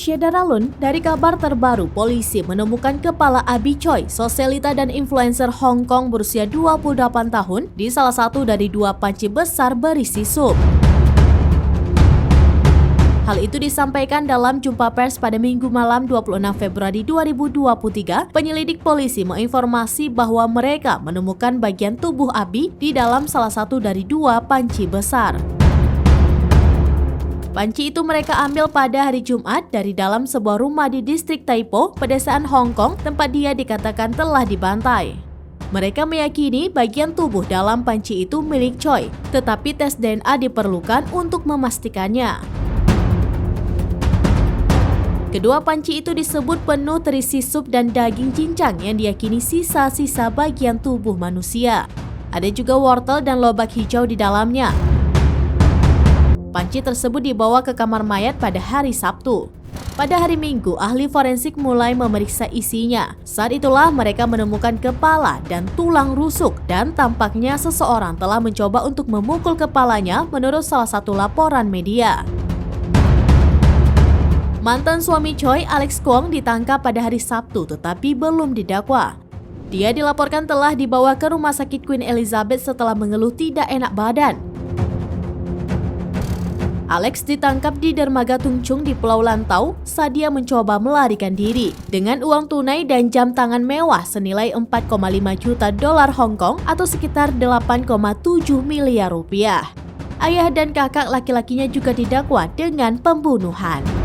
Syedaralun, dari kabar terbaru, polisi menemukan kepala Abi Choi, sosialita dan influencer Hong Kong berusia 28 tahun di salah satu dari dua panci besar berisi sup. Hal itu disampaikan dalam jumpa pers pada Minggu malam 26 Februari 2023. Penyelidik polisi menginformasi bahwa mereka menemukan bagian tubuh Abi di dalam salah satu dari dua panci besar. Panci itu mereka ambil pada hari Jumat dari dalam sebuah rumah di distrik Taipo, pedesaan Hong Kong, tempat dia dikatakan telah dibantai. Mereka meyakini bagian tubuh dalam panci itu milik Choi, tetapi tes DNA diperlukan untuk memastikannya. Kedua panci itu disebut penuh terisi sup dan daging cincang yang diyakini sisa-sisa bagian tubuh manusia. Ada juga wortel dan lobak hijau di dalamnya. Panci tersebut dibawa ke kamar mayat pada hari Sabtu. Pada hari Minggu, ahli forensik mulai memeriksa isinya. Saat itulah mereka menemukan kepala dan tulang rusuk dan tampaknya seseorang telah mencoba untuk memukul kepalanya menurut salah satu laporan media. Mantan suami Choi, Alex Kwong, ditangkap pada hari Sabtu tetapi belum didakwa. Dia dilaporkan telah dibawa ke rumah sakit Queen Elizabeth setelah mengeluh tidak enak badan. Alex ditangkap di dermaga Tung Chung di Pulau Lantau saat dia mencoba melarikan diri dengan uang tunai dan jam tangan mewah senilai 4,5 juta dolar Hong Kong atau sekitar 8,7 miliar rupiah. Ayah dan kakak laki-lakinya juga didakwa dengan pembunuhan.